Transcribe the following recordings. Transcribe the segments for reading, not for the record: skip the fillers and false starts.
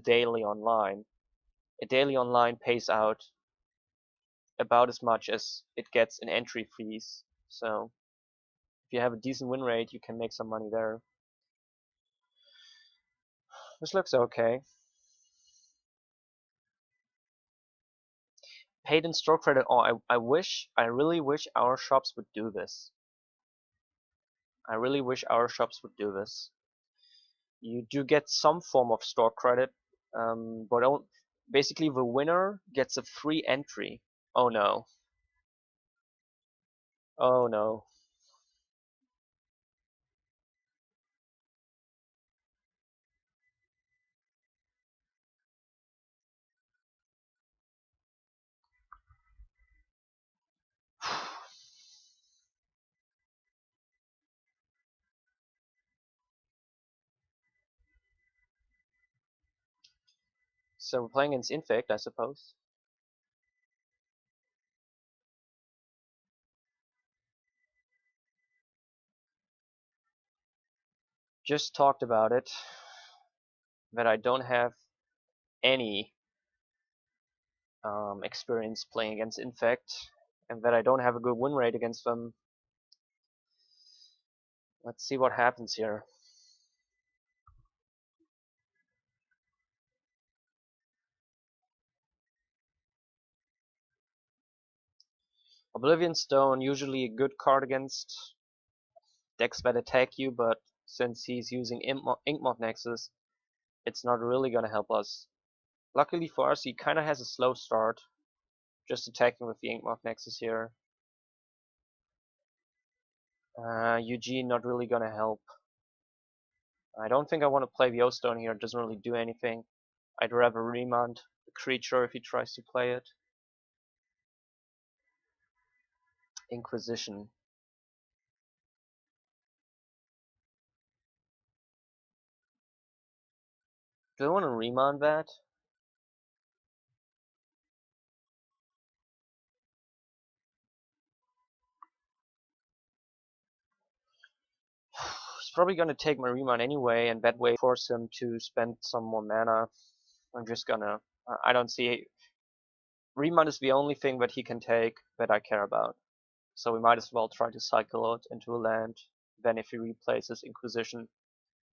daily online. A daily online pays out about as much as it gets in entry fees. So if you have a decent win rate, you can make some money there. This looks okay. Paid in store credit. Oh, I really wish our shops would do this. I really wish our shops would do this. You do get some form of store credit, but basically the winner gets a free entry. Oh no. Oh no. So we're playing against Infect, I suppose. Just talked about it, that I don't have any experience playing against Infect, and that I don't have a good win rate against them. Let's see what happens here. Oblivion Stone, usually a good card against decks that attack you, but since he's using Inkmoth Nexus, it's not really gonna help us. Luckily for us, he kinda has a slow start, just attacking with the Inkmoth Nexus here. Eugene not really gonna help. I don't think I want to play the O-Stone here, it doesn't really do anything. I'd rather remand the creature if he tries to play it. Inquisition. Do I want to remand that? He's probably gonna take my remand anyway, and that way force him to spend some more mana. I'm just gonna. I don't see. Remand is the only thing that he can take that I care about. So we might as well try to cycle it into a land. Then if he replaces Inquisition,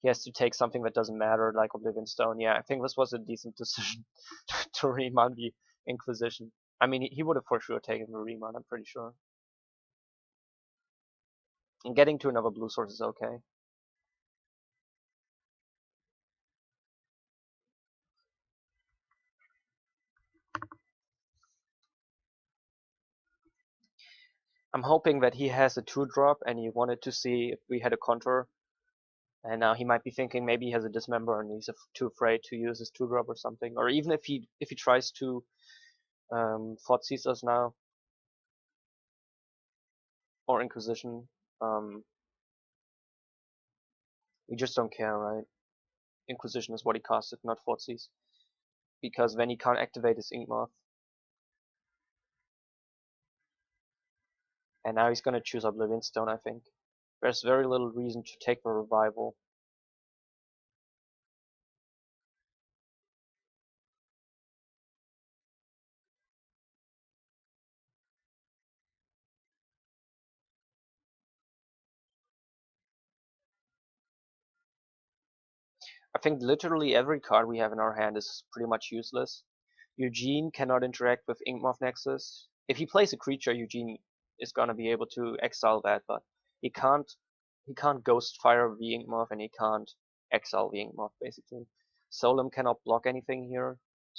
he has to take something that doesn't matter, like Oblivion Stone. Yeah, I think this was a decent decision to remand the Inquisition. I mean, he would have for sure taken the remand, I'm pretty sure. And getting to another blue source is okay. I'm hoping that he has a 2-drop and he wanted to see if we had a counter. And now he might be thinking maybe he has a Dismember and he's too afraid to use his 2-drop or something. Or even if he tries to Thoughtseize us now, or Inquisition, we just don't care, right? Inquisition is what he casted, not Thoughtseize. Because then he can't activate his Inkmoth. And now he's gonna choose Oblivion Stone, I think. There's very little reason to take the Revival. I think literally every card we have in our hand is pretty much useless. Eugene cannot interact with Inkmoth Nexus. If he plays a creature, Eugene is gonna be able to exile that, but he can't Ghostfire the Inkmoth and he can't exile the Inkmoth basically. Solemn cannot block anything here,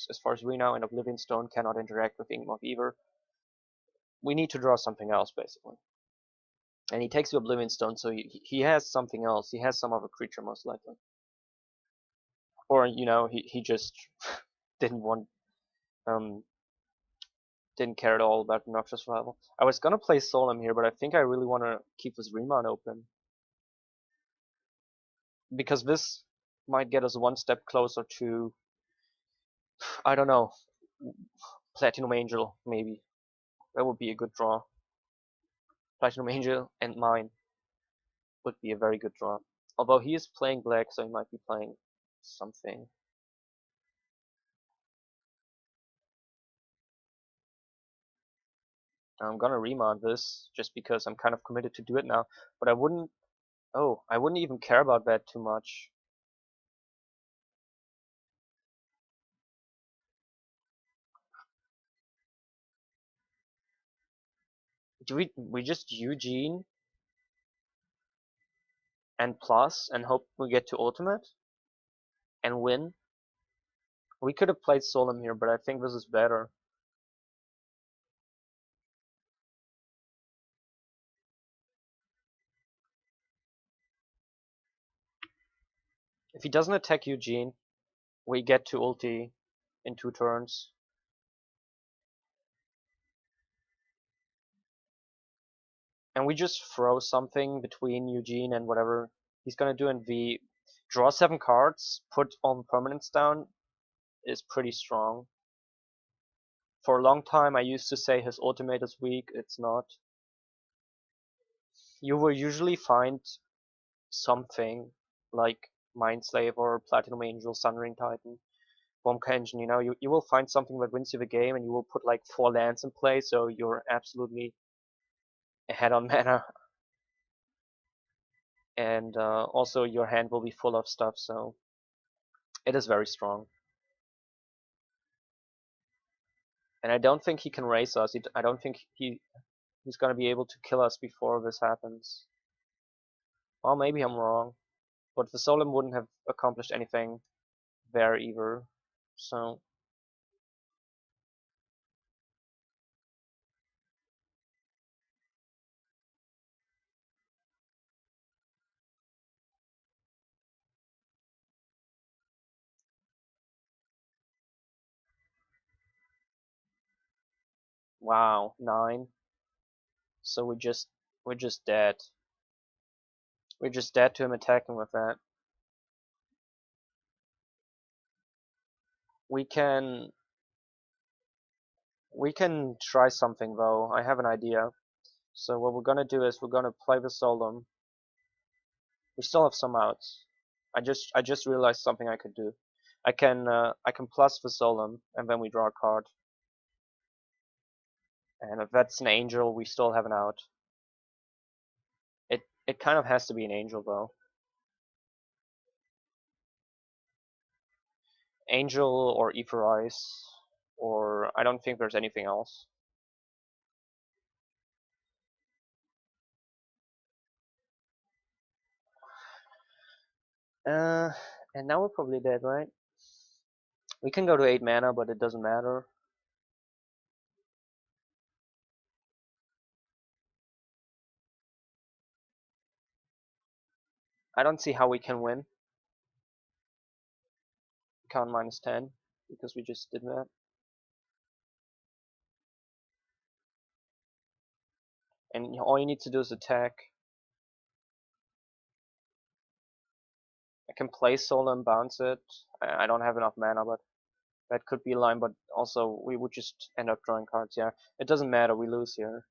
as far as we know, and Oblivion Stone cannot interact with Inkmoth either. We need to draw something else basically. And he takes the Oblivion Stone, so he has something else. He has some other creature most likely. Or, you know, he just didn't want didn't care at all about Noxious Rival. I was gonna play Solemn here, but I think I really want to keep this remand open. Because this might get us one step closer to, I don't know, Platinum Angel, maybe. That would be a good draw. Platinum Angel and mine would be a very good draw. Although he is playing black, so he might be playing something. I'm gonna remount this just because I'm kind of committed to do it now. But I wouldn't. Oh, I wouldn't even care about that too much. Do we just Eugene and plus and hope we get to ultimate and win? We could have played Solemn here, but I think this is better. If he doesn't attack Eugene, we get to ulti in 2 turns. And we just throw something between Eugene and whatever he's gonna do, and we draw 7 cards, put all the permanents down, is pretty strong. For a long time I used to say his ultimate is weak, it's not. You will usually find something like Mindslave or Platinum Angel, Sunring Titan, Wonka Engine, you know, you will find something that wins you the game and you will put like 4 lands in play, so you're absolutely ahead on mana. And also your hand will be full of stuff, so it is very strong. And I don't think he can race us. I don't think he's gonna be able to kill us before this happens. Well, maybe I'm wrong, but the Solemn wouldn't have accomplished anything there either. So wow, 9. So we're just dead. We're just dead to him attacking with that. We can we can try something though. I have an idea. So what we're gonna do is we're gonna play the Solemn. We still have some outs. I just realized something I could do. I can plus the Solemn and then we draw a card. And if that's an angel, we still have an out. It kind of has to be an angel though. Angel or Ether Ice, or I don't think there's anything else. Uh, and now we're probably dead, right? We can go to 8 mana, but it doesn't matter. I don't see how we can win. Count -10 because we just did that. And all you need to do is attack. I can play Soul and bounce it. I don't have enough mana, but that could be a line, but also we would just end up drawing cards, yeah. It doesn't matter, we lose here.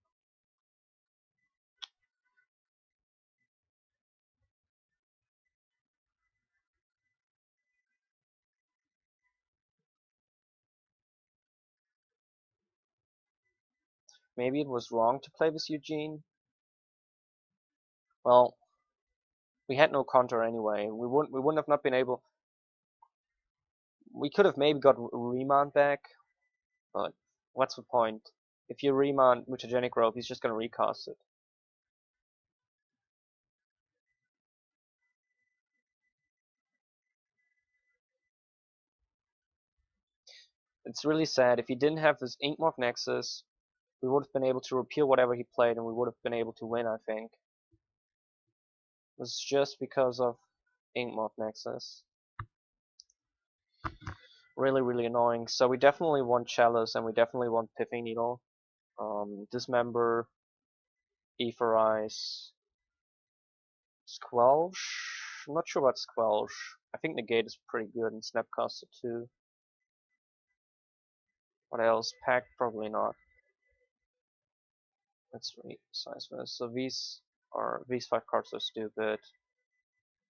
Maybe it was wrong to play with Eugene. Well, we had no counter anyway. We wouldn't have not been able. We could have maybe got Remand back, but what's the point? If you Remand Mutagenic Robe, he's just gonna recast it. It's really sad. If he didn't have this Inkmoth Nexus, we would have been able to repeal whatever he played, and we would have been able to win, I think. It was just because of Inkmoth Nexus. Really, really annoying. So we definitely want Chalice, and we definitely want Pithing Needle. Dismember, Ether Ice, Squelch. I'm not sure about Squelch. I think Negate is pretty good, and Snapcaster too. What else? Pack? Probably not. Let's resize this. So these 5 cards are stupid.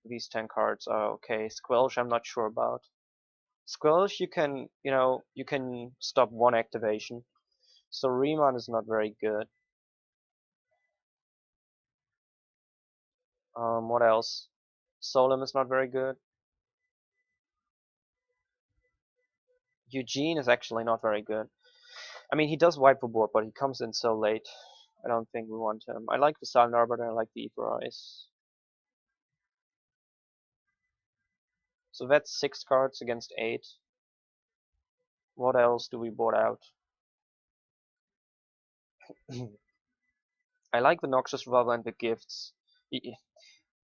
These 10 cards are okay. Squelch, I'm not sure about. Squelch, you can stop 1 activation. So Riemann is not very good. What else? Solem is not very good. Eugene is actually not very good. I mean, he does wipe the board, but he comes in so late. I don't think we want him. I like the Silent Arbiter and I like the Ether Eyes. So that's 6 cards against 8. What else do we board out? I like the Noxious Revival and the gifts.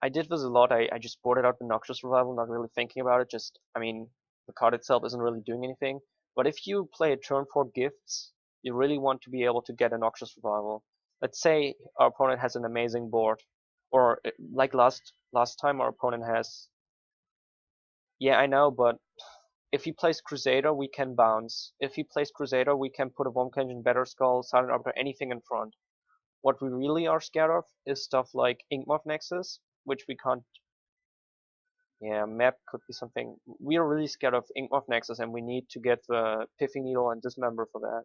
I did this a lot. I just boarded out the Noxious Revival, not really thinking about it. Just, I mean, the card itself isn't really doing anything. But if you play a turn 4 gifts, you really want to be able to get a Noxious Revival. Let's say our opponent has an amazing board, or like last time our opponent has. Yeah, I know, but if he plays Crusader, we can bounce. If he plays Crusader, we can put a Womp Engine, Better Skull, Silent Arbiter, anything in front. What we really are scared of is stuff like Inkmoth Nexus, which we can't. Yeah, map could be something. We are really scared of Inkmoth Nexus, and we need to get the Piffing Needle and Dismember for that.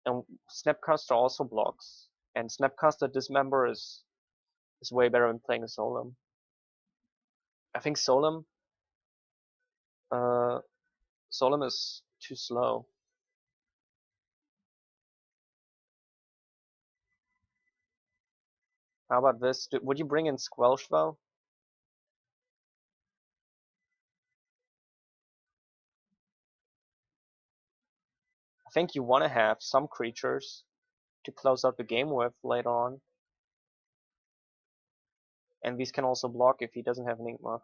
And Snapcaster also blocks, and Snapcaster Dismember is way better than playing a Solem. I think Solem Solem is too slow. How about this? Would you bring in Squelch though? I think you want to have some creatures to close out the game with later on. And these can also block if he doesn't have an Inkmoth.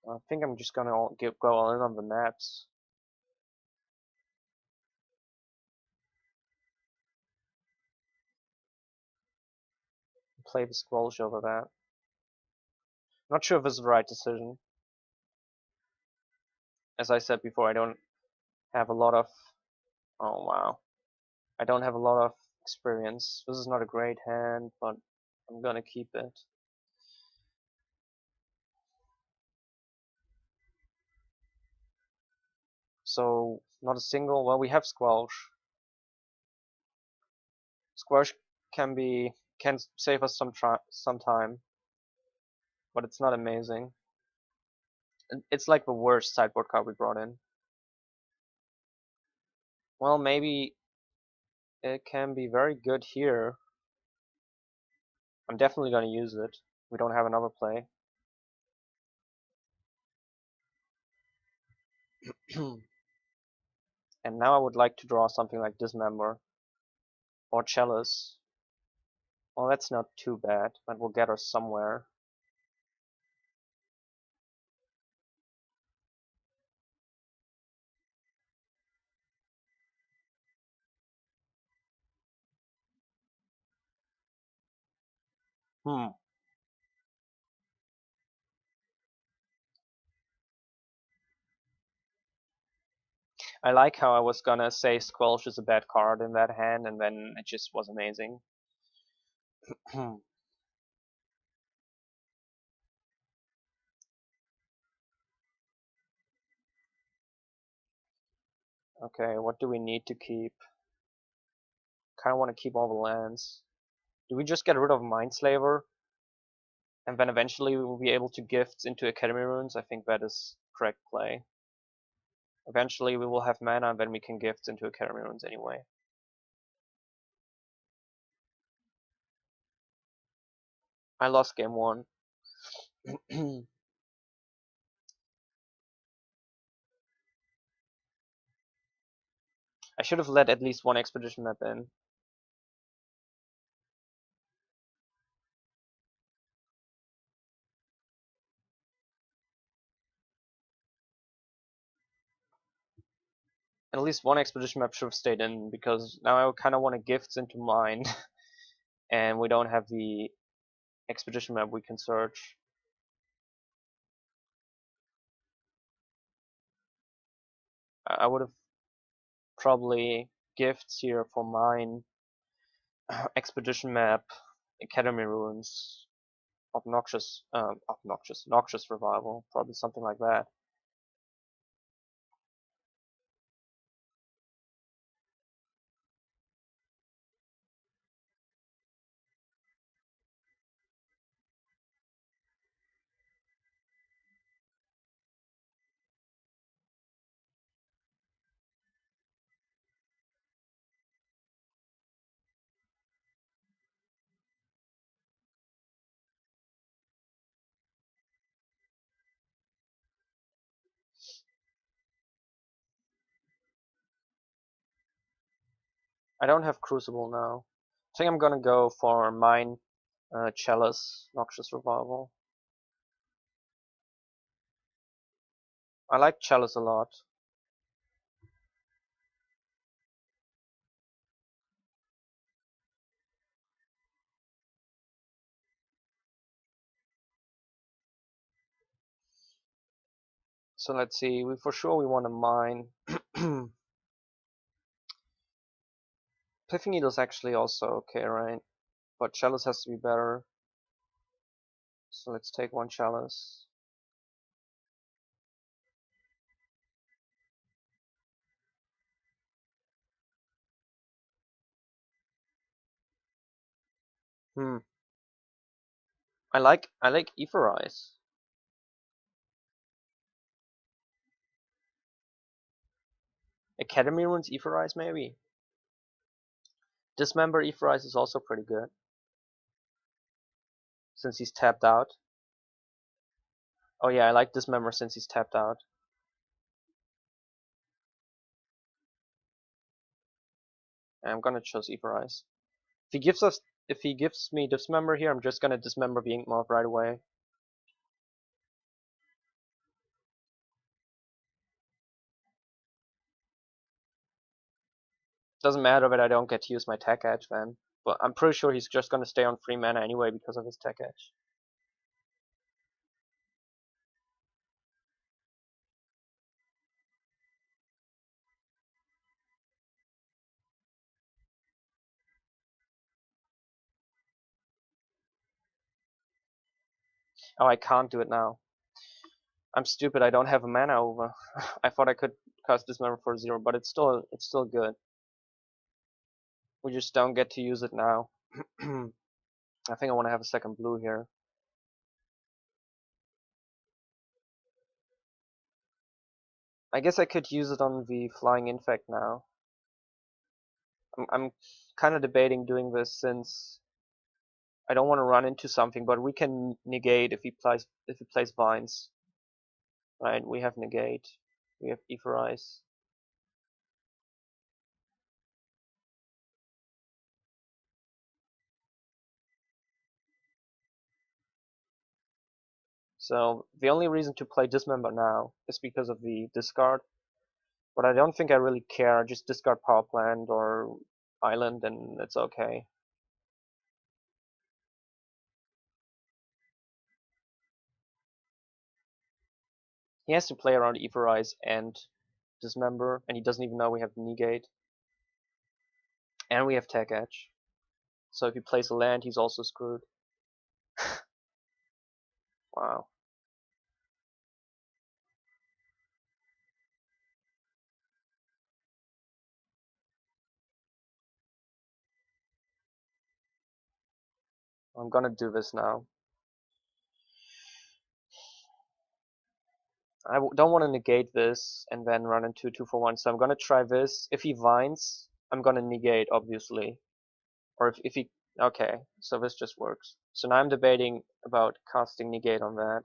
I think I'm just gonna go all in on the maps. Play the Squelch over that. Not sure if this is the right decision. As I said before, I don't have a lot of. Oh wow. I don't have a lot of experience. This is not a great hand, but I'm gonna keep it. So, not a single. Well, we have Squelch. Squelch can save us some time, but it's not amazing. It's like the worst sideboard card we brought in. Well, maybe it can be very good here. I'm definitely gonna use it. We don't have another play. And now I would like to draw something like Dismember or Chalice. Well, that's not too bad. That will get us somewhere. Hmm. I like how I was gonna say Squelch is a bad card in that hand, and then it just was amazing. Okay, what do we need to keep? Kind of want to keep all the lands. Do we just get rid of Mindslaver? And then eventually we will be able to gift into Academy Runes? I think that is correct play. Eventually we will have mana and then we can gift into Academy Runes anyway. I lost game 1. I should have let at least one expedition map in. At least one expedition map should have stayed in, because now I kind of want to gifts into mine. And we don't have the expedition map we can search. I would have probably gifts here for mine, expedition map, Academy Runes, noxious revival, probably something like that. I don't have Crucible now. I think I'm gonna go for mine Chalice Noxious Revival. I like Chalice a lot. So let's see, we for sure we want to mine. Pithing Needle's actually also okay, right? But Chalice has to be better. So let's take one Chalice. Hmm. I like Etherize. Academy Runes Etherize maybe. Dismember Etherize is also pretty good. Since he's tapped out. Oh yeah, I like Dismember since he's tapped out. And I'm gonna choose Etherize. If he gives me Dismember here, I'm just gonna Dismember the Ink Moth right away. Doesn't matter that I don't get to use my Tech Edge then. But I'm pretty sure he's just gonna stay on 3 mana anyway because of his Tech Edge. Oh, I can't do it now. I'm stupid, I don't have a mana over. I thought I could cast Dismember for 0, but it's still good. We just don't get to use it now. I think I want to have a second blue here. I guess I could use it on the Flying Infect now. I'm kind of debating doing this since I don't want to run into something, but we can negate if he plays Vines. Right, we have negate, we have Etherize. So the only reason to play Dismember now is because of the discard. But I don't think I really care. Just discard Power Plant or Island and it's okay. He has to play around Etherize and Dismember, and he doesn't even know we have negate. And we have Tech Edge. So if he plays a land, he's also screwed. Wow. I'm gonna do this now. I don't want to negate this and then run into 2-for-1, so I'm gonna try this. If he vines, I'm gonna negate, obviously. Or if he... Okay, so this just works. So now I'm debating about casting negate on that.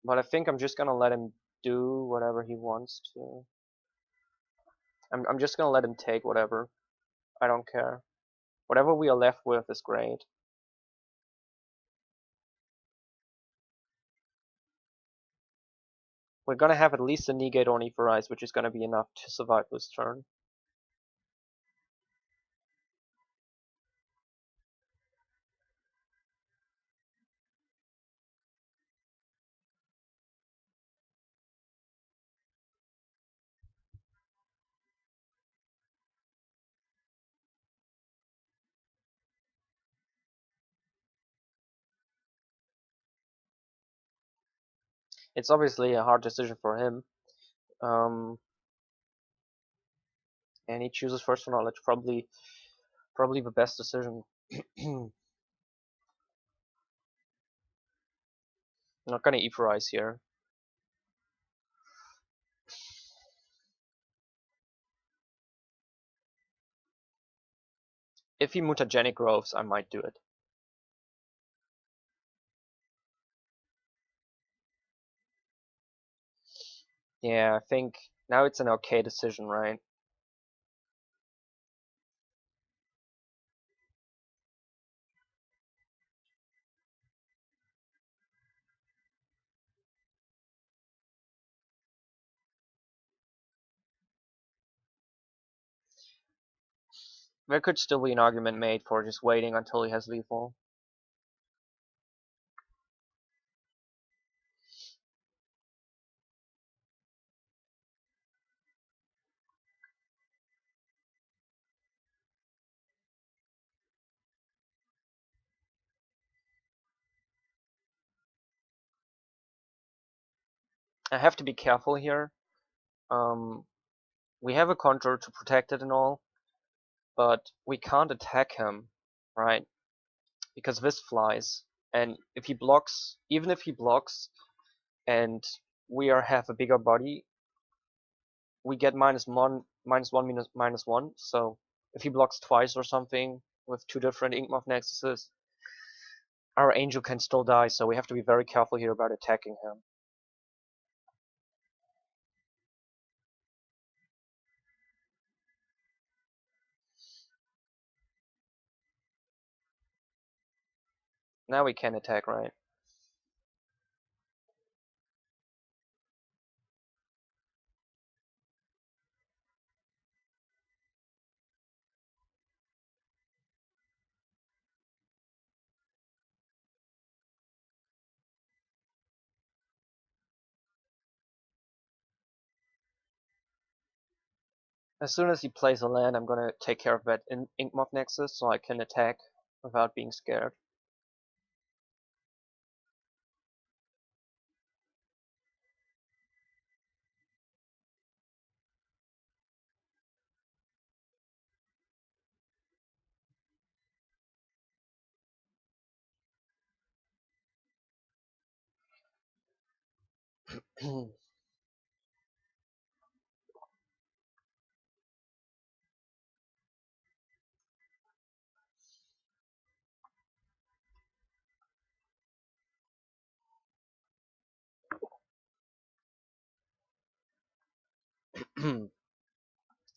But I think I'm just gonna let him do whatever he wants to. I'm just gonna let him take whatever. I don't care. Whatever we are left with is great. We're gonna have at least a negate on Etherize, which is gonna be enough to survive this turn. It's obviously a hard decision for him. And he chooses First for Knowledge, probably the best decision. Not gonna Etherize here. If he mutagenic growths, I might do it. Yeah, I think now it's an okay decision, right? There could still be an argument made for just waiting until he has lethal. I have to be careful here. We have a conjure to protect it and all, but we can't attack him, right? Because this flies, and if he blocks, even if he blocks, and we have a bigger body, we get -1, -1, -1. So if he blocks twice or something with 2 different Inkmoth Nexuses, our angel can still die. So we have to be very careful here about attacking him. Now we can attack, right? As soon as he plays a land, I'm gonna take care of that Inkmoth Nexus so I can attack without being scared.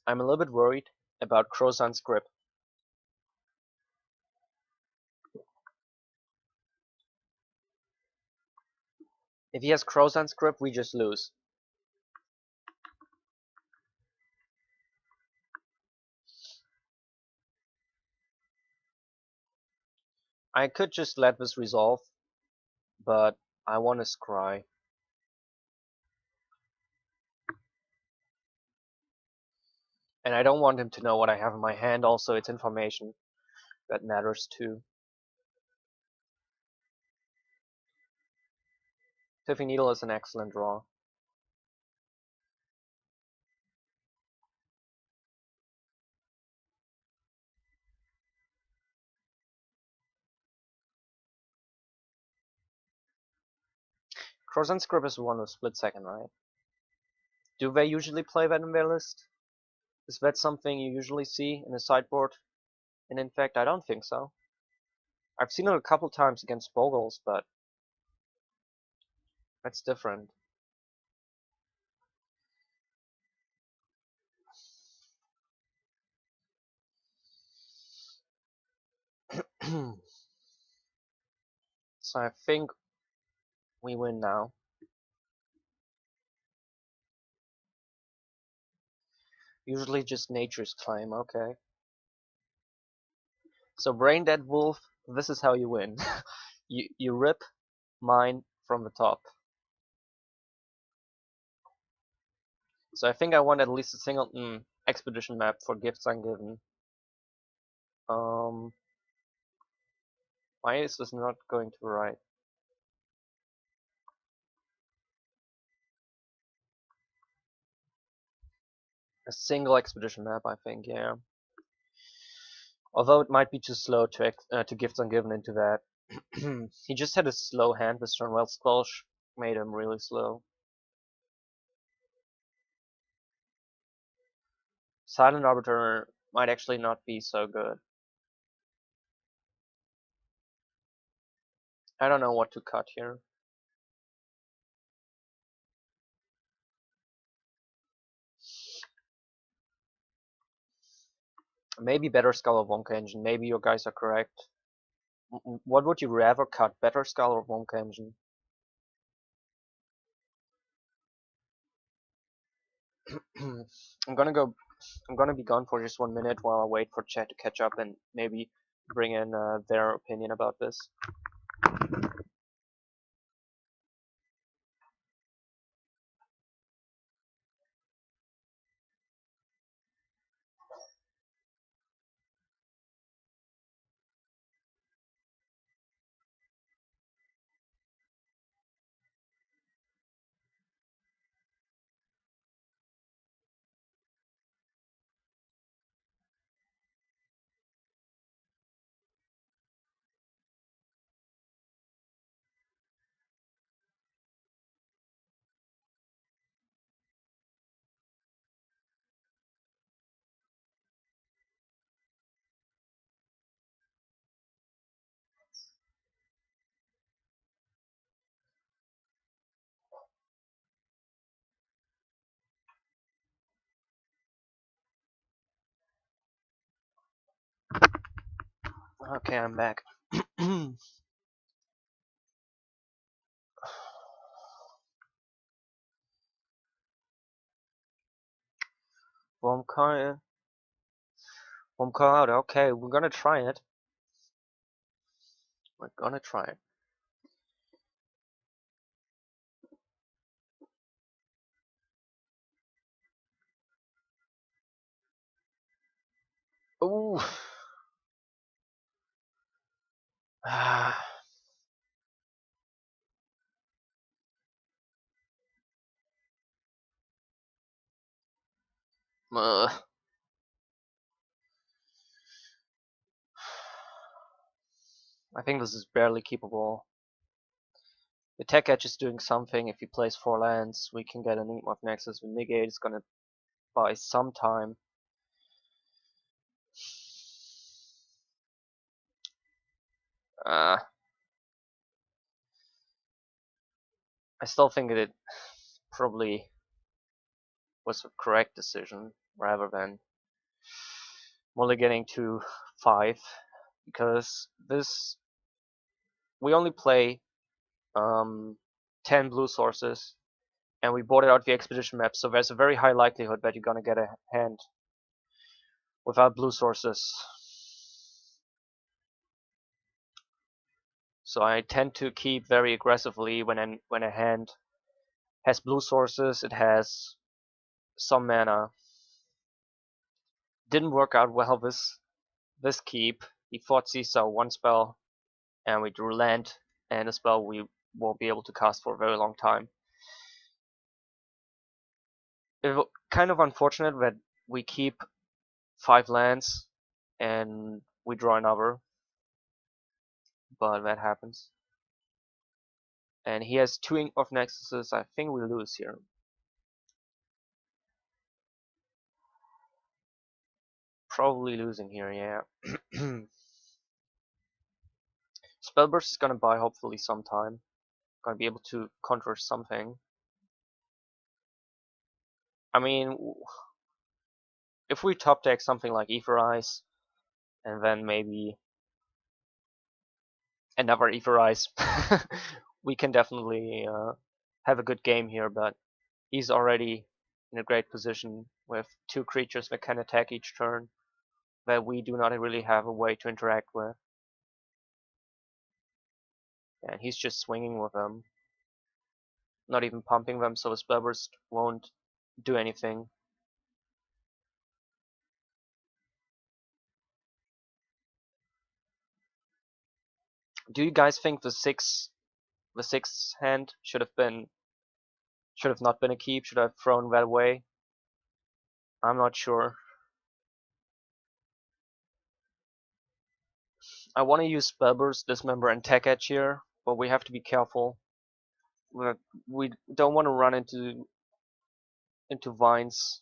I'm a little bit worried about Crozan's grip. If he has Crozan's grip, we just lose. I could just let this resolve, but I want to scry. And I don't want him to know what I have in my hand. Also, it's information that matters too. Tiffy Needle is an excellent draw. Crozan's grip is one with split second, right? Do they usually play that in their list? Is that something you usually see in a sideboard? And in fact, I don't think so. I've seen it a couple times against Bogles, but that's different. So I think we win now. Usually just Nature's Claim, okay. So Brain Dead Wolf, this is how you win. you rip mine from the top. So I think I want at least a singleton expedition map for Gifts Ungiven. Why is this not going to the right? A single expedition map, I think, yeah. Although it might be too slow to gift ungiven into that. He just had a slow hand with Tron Squelch, made him really slow. Silent Arbiter might actually not be so good. I don't know what to cut here. Maybe better Skull of Wonka Engine. Maybe your guys are correct. What would you rather cut? Better Skull or Wonka Engine? I'm gonna be gone for just 1 minute while I wait for chat to catch up and maybe bring in their opinion about this. Okay, I'm back. Wonka out. Okay, we're gonna try it. We're gonna try it. Ooh. I think this is barely keepable. The Tech Edge is doing something. If he plays 4 lands, we can get an Enigma of Nexus with negate. It's gonna buy some time. I still think that it probably was a correct decision rather than mulliganing to 5, because this we only play 10 blue sources and we boarded out the expedition map, so there's a very high likelihood that you're gonna get a hand without blue sources. So I tend to keep very aggressively when a hand has blue sources, it has some mana. Didn't work out well this keep. He fought Seesaw 1 spell, and we drew land and a spell we won't be able to cast for a very long time. It's kind of unfortunate that we keep 5 lands and we draw another, but that happens. And he has 2 Ink of Nexuses. I think we lose here. Probably losing here, yeah. Spellburst is gonna buy hopefully sometime. Gonna be able to counter something. I mean, if we top deck something like Etherize, and then maybe another Etherize, we can definitely have a good game here, but he's already in a great position with 2 creatures that can attack each turn that we do not really have a way to interact with. And he's just swinging with them, not even pumping them, so the Spellburst won't do anything. Do you guys think the sixth hand should have not been a keep? Should I have thrown that away? I'm not sure. I want to use Spellburst, Dismember, and Tech Edge here, but we have to be careful. We don't want to run into vines.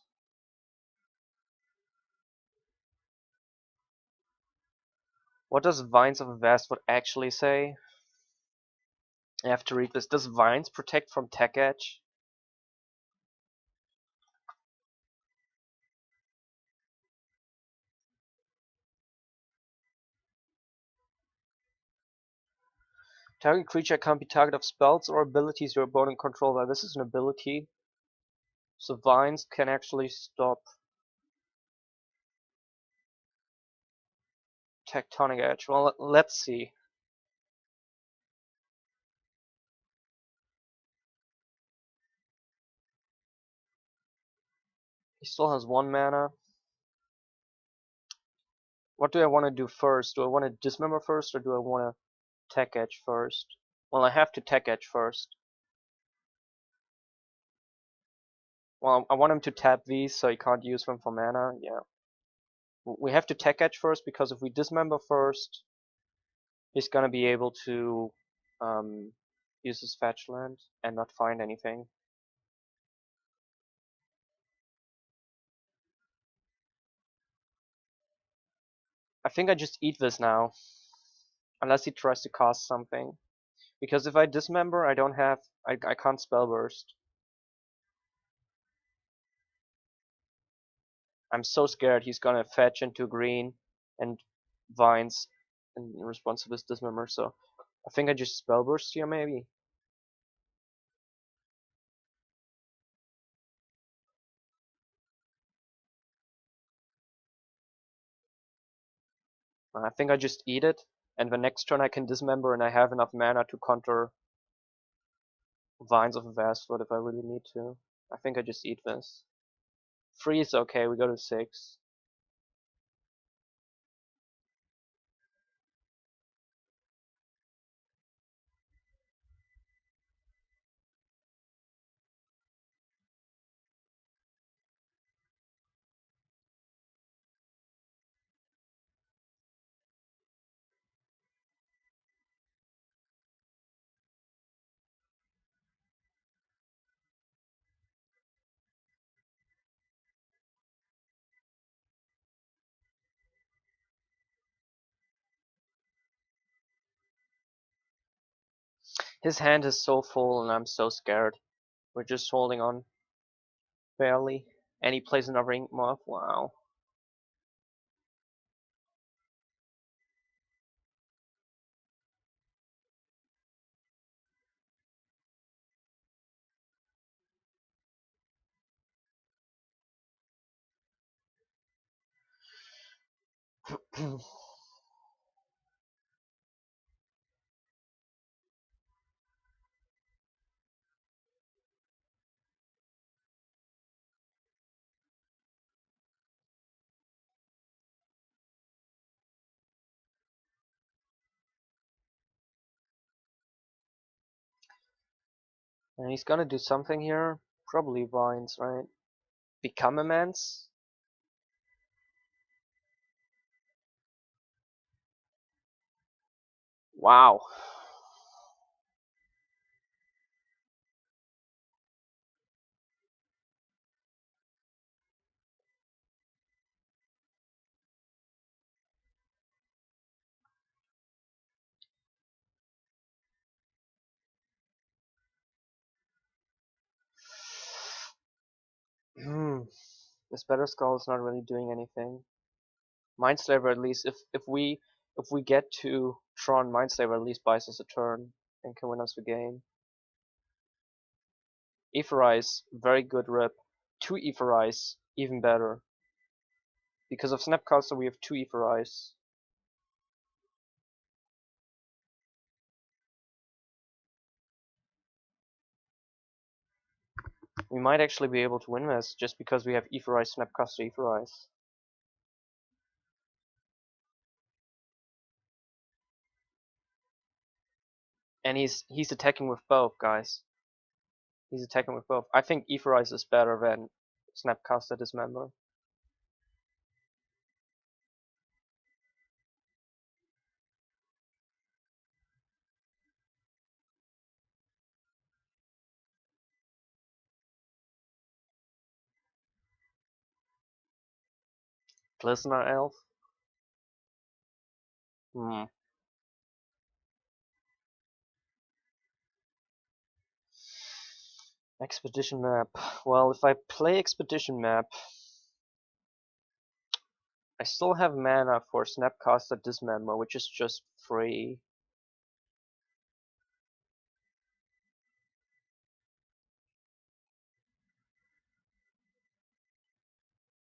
What does Vines of Vastwood actually say? I have to read this. Does Vines protect from Tech Edge? Target creature can't be target of spells or abilities your opponent control. Well, this is an ability, so Vines can actually stop Tectonic Edge. Well, let's see. He still has 1 mana. What do I want to do first? Do I want to Dismember first, or do I want to Tech Edge first? Well, I have to Tech Edge first. Well, I want him to tap these so he can't use them for mana. Yeah. We have to Tech Edge first, because if we Dismember first, he's gonna be able to use his fetch land and not find anything. I think I just eat this now, unless he tries to cast something. Because if I Dismember, I can't Spell Burst. I'm so scared he's gonna fetch into green and Vines in response to this Dismember, so I think I just Spell Burst here maybe. I think I just eat it, and the next turn I can Dismember and I have enough mana to counter Vines of Vastwood if I really need to. I think I just eat this. 3 is okay, we go to 6. His hand is so full and I'm so scared. We're just holding on. Barely. And he plays another Ink Moth. Wow. And he's gonna do something here. Probably Vines, right? Become Immense? Wow. This Better Skull is not really doing anything. Mindslaver at least, if we get to Tron, Mindslaver at least buys us a turn and can win us the game. Aetherize, very good rip. 2 Aetherize, even better. Because of Snapcaster we have 2 Aetherize. We might actually be able to win this just because we have Aetherize, Snapcaster, Aetherize. And he's attacking with both, guys. He's attacking with both. I think Aetherize is better than Snapcaster Dismember. Glistener Elf. Hmm. Expedition map. Well, if I play expedition map, I still have mana for Snapcaster Dismember, which is just free.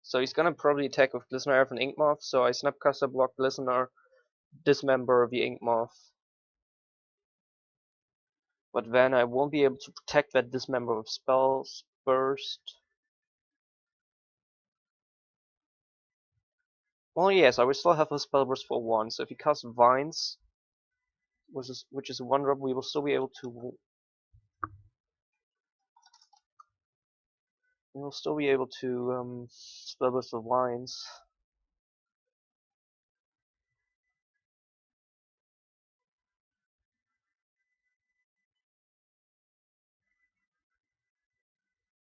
So he's gonna probably attack with Glistener Elf and Inkmoth, so I Snapcaster block Glistener, Dismember the Inkmoth. But then I won't be able to protect that Dismember with Spells Burst. Well, yes, I will still have a Spell Burst for 1, so if he casts Vines, which is a 1-drop, we will still be able to... We will still be able to Spell Burst the Vines.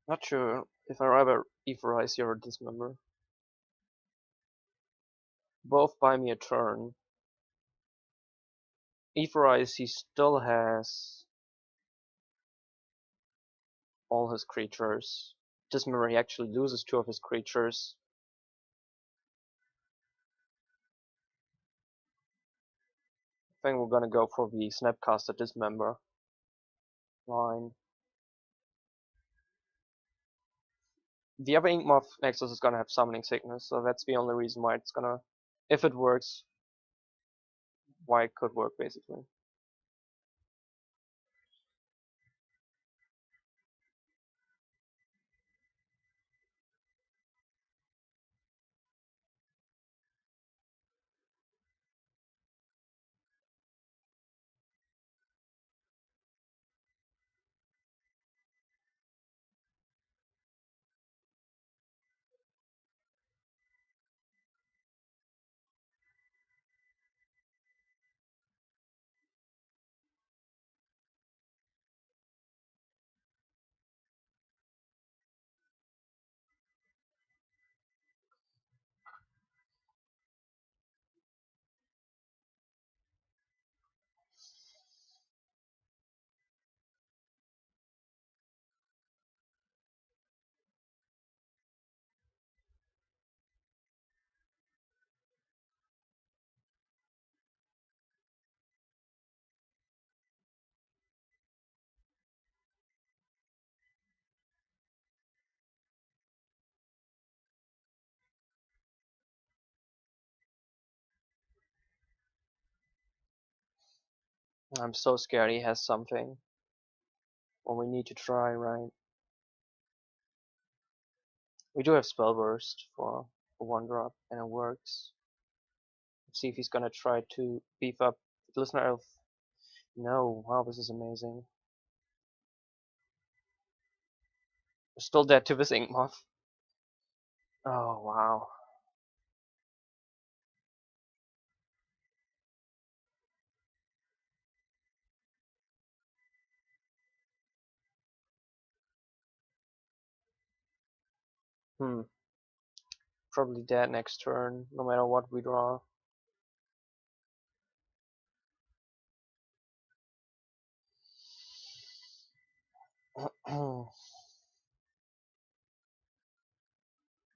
Not sure if I rather Etherize you or Dismember. Both buy me a turn. Etherize, he still has all his creatures. Dismember, he actually loses 2 of his creatures. I think we're gonna go for the Snapcaster Dismember line. The other Inkmoth Nexus is gonna have Summoning Sickness, so that's the only reason why it's gonna, if it works, why it could work basically. I'm so scared he has something. Well, we need to try, right? We do have Spell Burst for 1-drop, and it works. Let's see if he's gonna try to beef up Glistener Elf. No, wow, this is amazing. We're still dead to this Inkmoth. Oh, wow. Hmm. Probably dead next turn, no matter what we draw.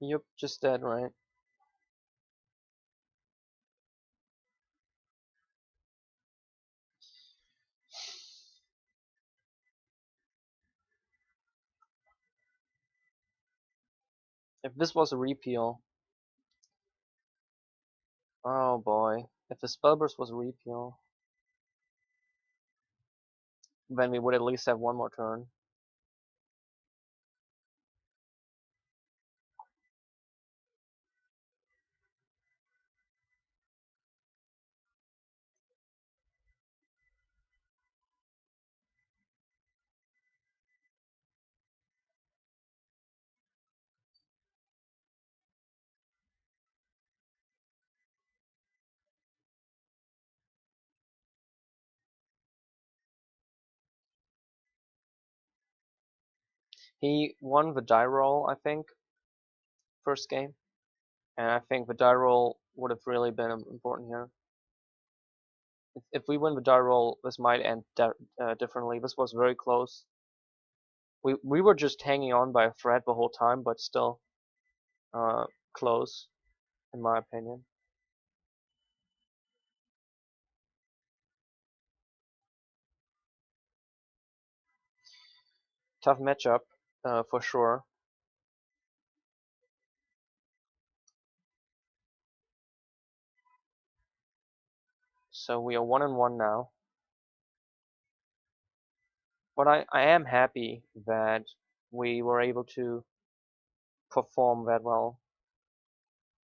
Yep, just dead, right? If this was a repeal, oh boy. If the Spellburst was a repeal, then we would at least have 1 more turn. He won the die roll, I think, first game. And I think the die roll would have really been important here. If we win the die roll, this might end differently. This was very close. We were just hanging on by a thread the whole time, but still uh, close, in my opinion. Tough matchup, for sure. So we are 1-1 now. But I am happy that we were able to perform that well.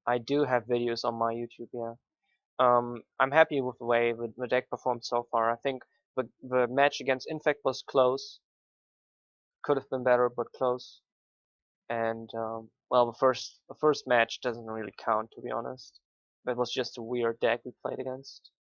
I do have videos on my YouTube, yeah. I'm happy with the way the deck performed so far. I think the match against Infect was close. Could have been better, but close. And well, the first match doesn't really count, to be honest. That was just a weird deck we played against.